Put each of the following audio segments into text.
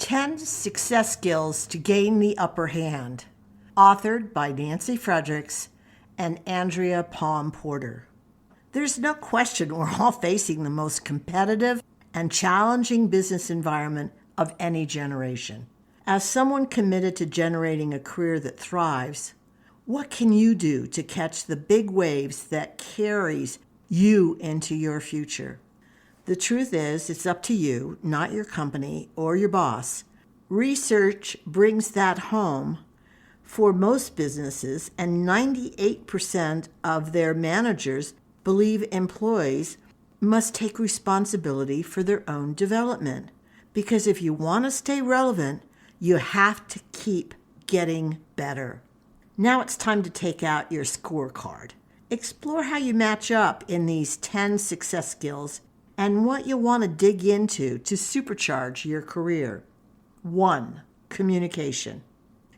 10 Success Skills to Gain the Upper Hand, authored by Nancy Fredericks and Andrea Palm Porter. There's no question we're all facing the most competitive and challenging business environment of any generation. As someone committed to generating a career that thrives, what can you do to catch the big waves that carries you into your future? The truth is, it's up to you, not your company or your boss. Research brings that home for most businesses, and 98% of their managers believe employees must take responsibility for their own development. Because if you want to stay relevant, you have to keep getting better. Now it's time to take out your scorecard. Explore how you match up in these 10 success skills and what you want to dig into to supercharge your career. 1. Communication.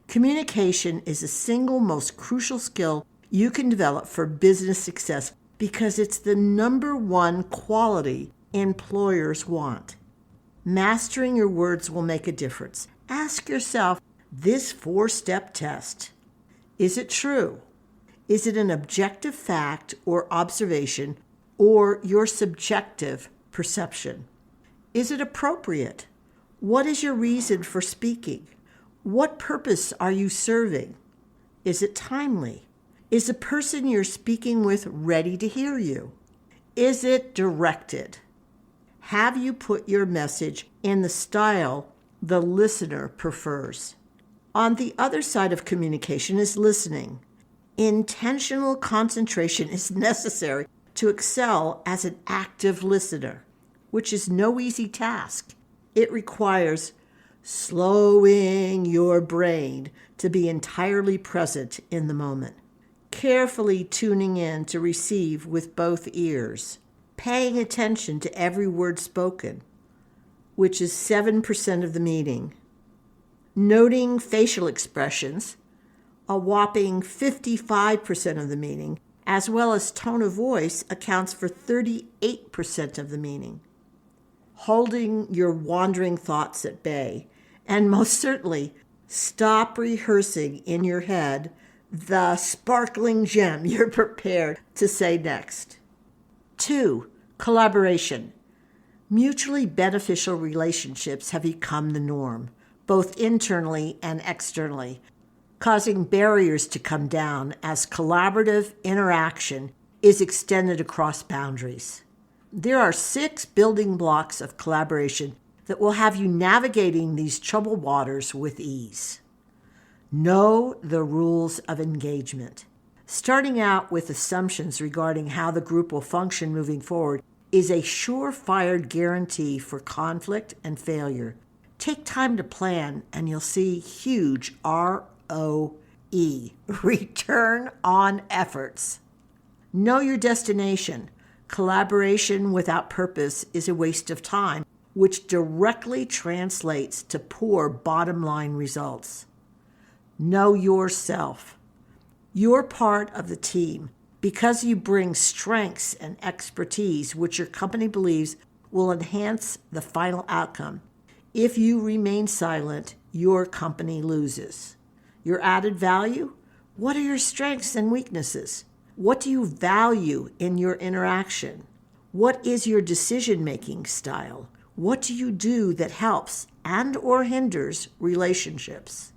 Communication is the single most crucial skill you can develop for business success because it's the number one quality employers want. Mastering your words will make a difference. Ask yourself this 4-step test. Is it true? Is it an objective fact or observation, or your subjective perception? Is it appropriate? What is your reason for speaking? What purpose are you serving? Is it timely? Is the person you're speaking with ready to hear you? Is it directed? Have you put your message in the style the listener prefers? On the other side of communication is listening. Intentional concentration is necessary to excel as an active listener, which is no easy task. It requires slowing your brain to be entirely present in the moment, carefully tuning in to receive with both ears, paying attention to every word spoken, which is 7% of the meeting, noting facial expressions, a whopping 55% of the meeting, as well as tone of voice accounts for 38% of the meaning. Holding your wandering thoughts at bay, and most certainly stop rehearsing in your head the sparkling gem you're prepared to say next. 2. Collaboration. Mutually beneficial relationships have become the norm, both internally and externally, causing barriers to come down as collaborative interaction is extended across boundaries. There are 6 building blocks of collaboration that will have you navigating these troubled waters with ease. Know the rules of engagement. Starting out with assumptions regarding how the group will function moving forward is a surefire guarantee for conflict and failure. Take time to plan and you'll see huge ROE, return on efforts. Know your destination. Collaboration without purpose is a waste of time, which directly translates to poor bottom-line results. Know yourself. You're part of the team because you bring strengths and expertise which your company believes will enhance the final outcome. If you remain silent, your company loses. Your added value? What are your strengths and weaknesses? What do you value in your interaction? What is your decision-making style? What do you do that helps and or hinders relationships?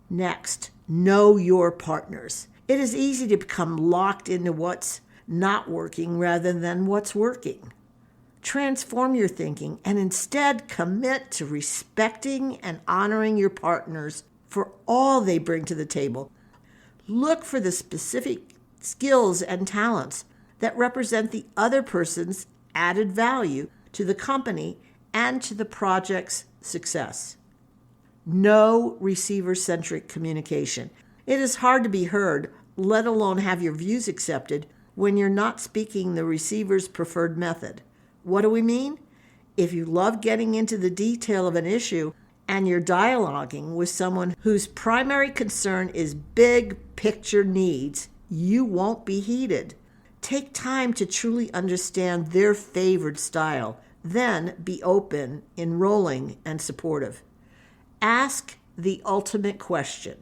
Next, know your partners. It is easy to become locked into what's not working rather than what's working. Transform your thinking and instead commit to respecting and honoring your partners for all they bring to the table. Look for the specific skills and talents that represent the other person's added value to the company and to the project's success. No receiver-centric communication. It is hard to be heard, let alone have your views accepted, when you're not speaking the receiver's preferred method. What do we mean? If you love getting into the detail of an issue and you're dialoguing with someone whose primary concern is big picture needs, you won't be heated. Take time to truly understand their favored style, then be open, enrolling, and supportive. Ask the ultimate question.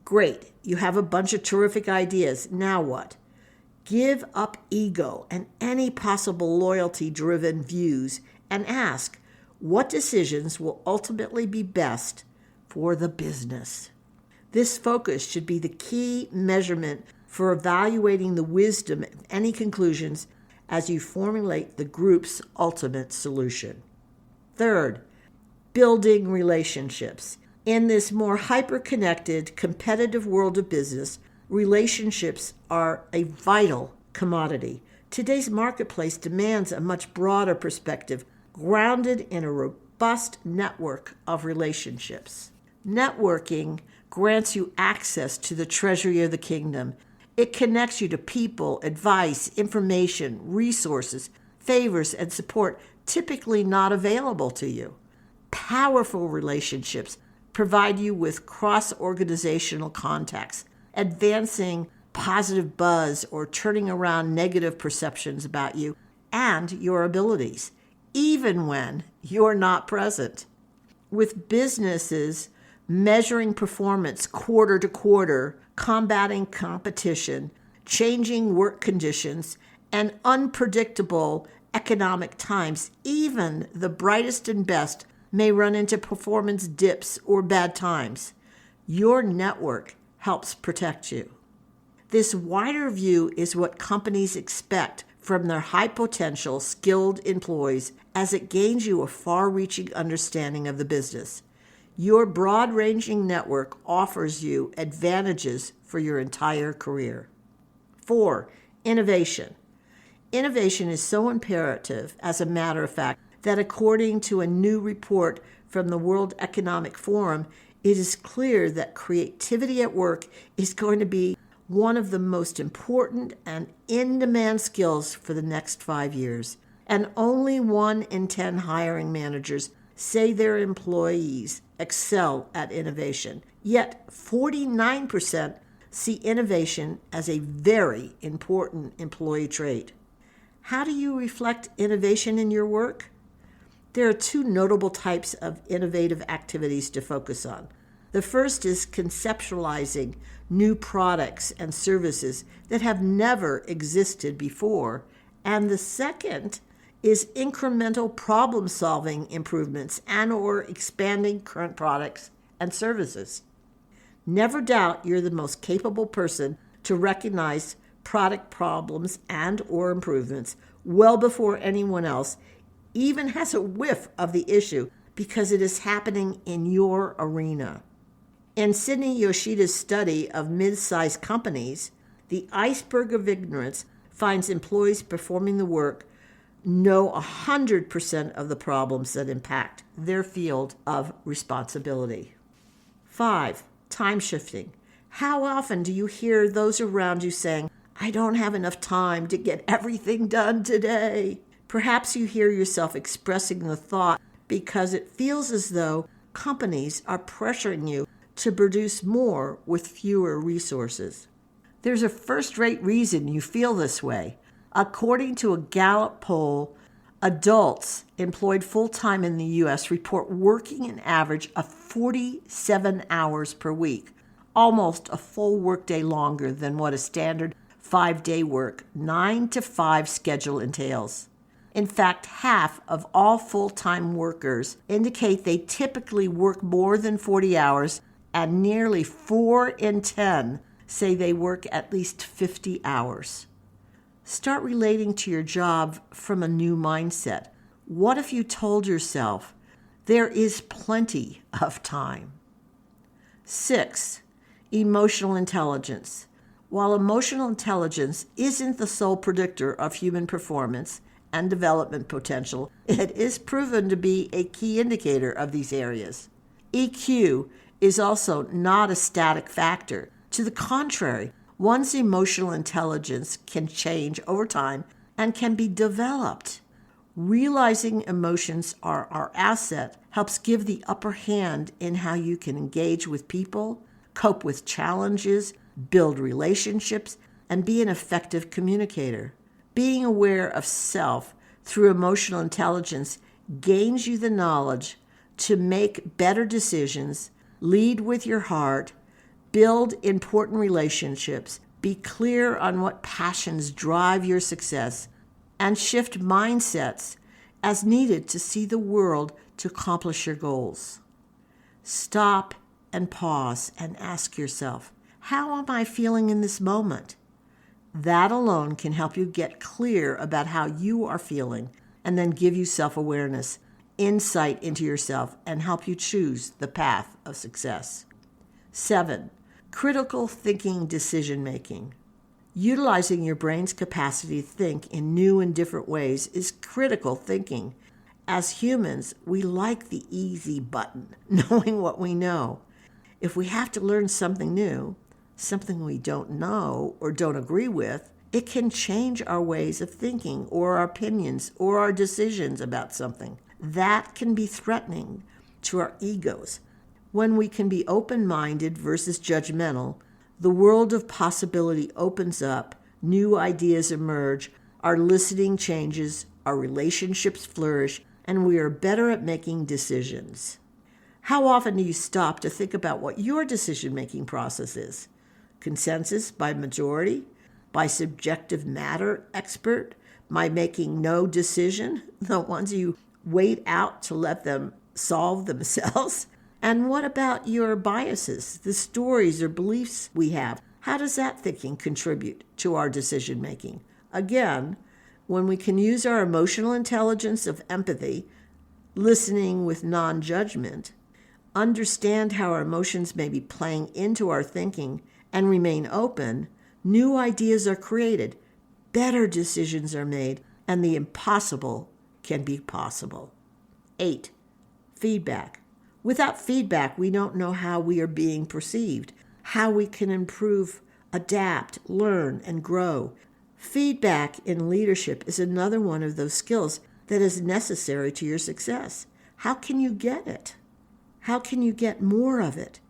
Great, you have a bunch of terrific ideas. Now what? Give up ego and any possible loyalty-driven views and ask, what decisions will ultimately be best for the business? This focus should be the key measurement for evaluating the wisdom of any conclusions as you formulate the group's ultimate solution. Third, building relationships. In this more hyper-connected, competitive world of business, relationships are a vital commodity. Today's marketplace demands a much broader perspective, grounded in a robust network of relationships. Networking grants you access to the treasury of the kingdom. It connects you to people, advice, information, resources, favors, and support typically not available to you. Powerful relationships provide you with cross-organizational contacts, advancing positive buzz or turning around negative perceptions about you and your abilities, even when you're not present. With businesses measuring performance quarter to quarter, combating competition, changing work conditions, and unpredictable economic times, even the brightest and best may run into performance dips or bad times. Your network helps protect you. This wider view is what companies expect from their high-potential, skilled employees as it gains you a far-reaching understanding of the business. Your broad-ranging network offers you advantages for your entire career. 4, innovation. Innovation is so imperative, as a matter of fact, that according to a new report from the World Economic Forum, it is clear that creativity at work is going to be one of the most important and in-demand skills for the next 5 years. And only 1 in 10 hiring managers say their employees excel at innovation. Yet 49% see innovation as a very important employee trait. How do you reflect innovation in your work? There are 2 notable types of innovative activities to focus on. The first is conceptualizing new products and services that have never existed before. And the second is incremental problem-solving improvements and/or expanding current products and services. Never doubt you're the most capable person to recognize product problems and/or improvements well before anyone else even has a whiff of the issue, because it is happening in your arena. In Sidney Yoshida's study of mid-sized companies, the iceberg of ignorance finds employees performing the work know 100% of the problems that impact their field of responsibility. 5, time shifting. How often do you hear those around you saying, "I don't have enough time to get everything done today"? Perhaps you hear yourself expressing the thought because it feels as though companies are pressuring you to produce more with fewer resources. There's a first-rate reason you feel this way. According to a Gallup poll, adults employed full-time in the U.S. report working an average of 47 hours per week, almost a full workday longer than what a standard 5-day work, 9 to 5 schedule entails. In fact, half of all full-time workers indicate they typically work more than 40 hours, and nearly 4 in 10 say they work at least 50 hours. Start relating to your job from a new mindset. What if you told yourself, there is plenty of time? 6, emotional intelligence. While emotional intelligence isn't the sole predictor of human performance and development potential, it is proven to be a key indicator of these areas. EQ is also not a static factor. To the contrary, one's emotional intelligence can change over time and can be developed. Realizing emotions are our asset helps give the upper hand in how you can engage with people, cope with challenges, build relationships, and be an effective communicator. Being aware of self through emotional intelligence gains you the knowledge to make better decisions, lead with your heart, build important relationships, be clear on what passions drive your success, and shift mindsets as needed to see the world to accomplish your goals. Stop and pause and ask yourself, how am I feeling in this moment? That alone can help you get clear about how you are feeling and then give you self-awareness, insight into yourself, and help you choose the path of success. 7. Critical thinking decision-making. Utilizing your brain's capacity to think in new and different ways is critical thinking. As humans, we like the easy button, knowing what we know. If we have to learn something new, something we don't know or don't agree with, it can change our ways of thinking or our opinions or our decisions about something. That can be threatening to our egos. When we can be open-minded versus judgmental, the world of possibility opens up, new ideas emerge, our listening changes, our relationships flourish, and we are better at making decisions. How often do you stop to think about what your decision-making process is? Consensus by majority? By subjective matter expert? By making no decision? The ones you wait out to let them solve themselves? And what about your biases, the stories or beliefs we have? How does that thinking contribute to our decision-making? Again, when we can use our emotional intelligence of empathy, listening with non-judgment, understand how our emotions may be playing into our thinking, and remain open, new ideas are created, better decisions are made, and the impossible can be possible. 8. Feedback. Without feedback, we don't know how we are being perceived, how we can improve, adapt, learn, and grow. Feedback in leadership is another one of those skills that is necessary to your success. How can you get it? How can you get more of it?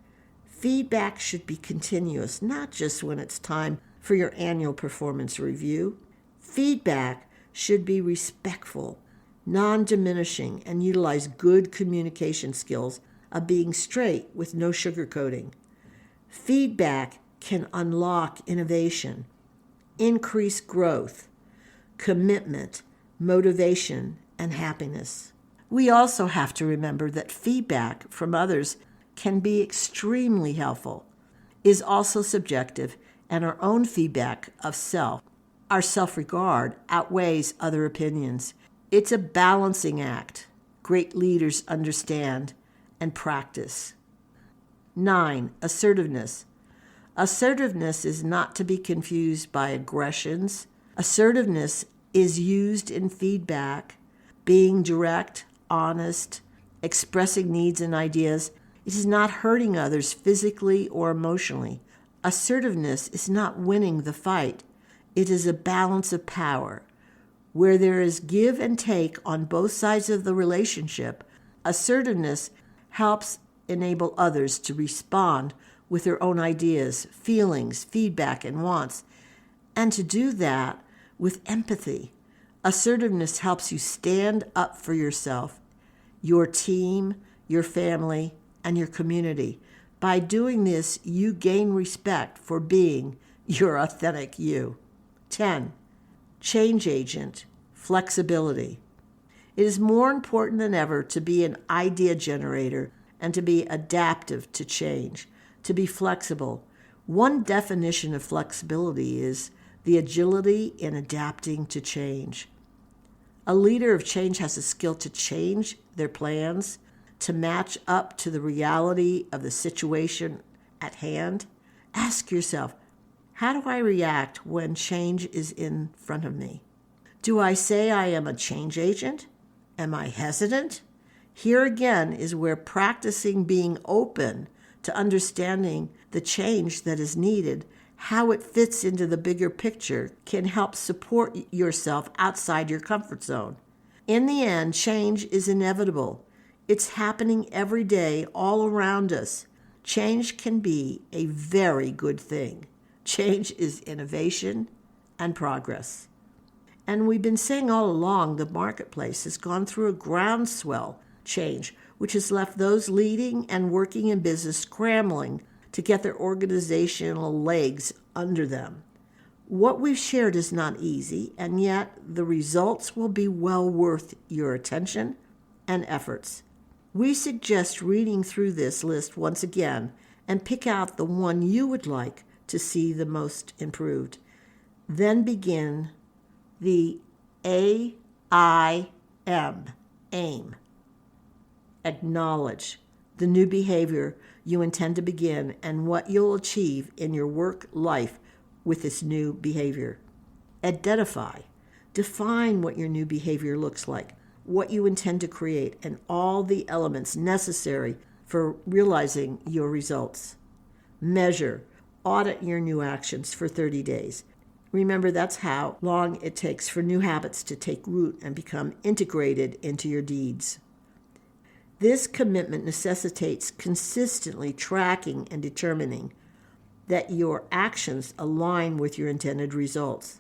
Feedback should be continuous, not just when it's time for your annual performance review. Feedback should be respectful, non-diminishing, and utilize good communication skills of being straight with no sugarcoating. Feedback can unlock innovation, increase growth, commitment, motivation, and happiness. We also have to remember that feedback from others can be extremely helpful, is also subjective, and our own feedback of self, our self-regard, outweighs other opinions. It's a balancing act. Great leaders understand and practice. 9. Assertiveness. Assertiveness is not to be confused by aggressions. Assertiveness is used in feedback, being direct, honest, expressing needs and ideas. It is not hurting others physically or emotionally. Assertiveness is not winning the fight. It is a balance of power. Where there is give and take on both sides of the relationship, assertiveness helps enable others to respond with their own ideas, feelings, feedback, and wants, and to do that with empathy. Assertiveness helps you stand up for yourself, your team, your family, and your community. By doing this, you gain respect for being your authentic you. 10. Change agent, flexibility. It is more important than ever to be an idea generator and to be adaptive to change, to be flexible. One definition of flexibility is the agility in adapting to change. A leader of change has a skill to change their plans, to match up to the reality of the situation at hand. Ask yourself, how do I react when change is in front of me? Do I say I am a change agent? Am I hesitant? Here again is where practicing being open to understanding the change that is needed, how it fits into the bigger picture, can help support yourself outside your comfort zone. In the end, change is inevitable. It's happening every day all around us. Change can be a very good thing. Change is innovation and progress. And we've been saying all along the marketplace has gone through a groundswell change which has left those leading and working in business scrambling to get their organizational legs under them. What we've shared is not easy, and yet the results will be well worth your attention and efforts. We suggest reading through this list once again and pick out the one you would like to see the most improved. Then begin the AIM. Aim. Acknowledge the new behavior you intend to begin and what you'll achieve in your work life with this new behavior. Identify. Define what your new behavior looks like, what you intend to create, and all the elements necessary for realizing your results. Measure. Audit your new actions for 30 days. Remember, that's how long it takes for new habits to take root and become integrated into your deeds. This commitment necessitates consistently tracking and determining that your actions align with your intended results.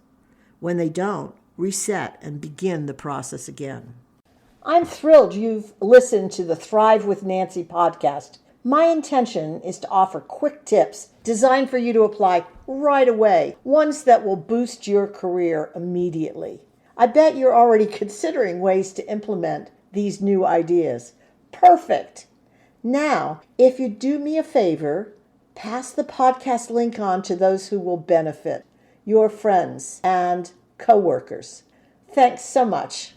When they don't, reset and begin the process again. I'm thrilled you've listened to the Thrive with Nancy podcast. My intention is to offer quick tips designed for you to apply right away, ones that will boost your career immediately. I bet you're already considering ways to implement these new ideas. Perfect! Now, if you do me a favor, pass the podcast link on to those who will benefit, your friends and coworkers. Thanks so much.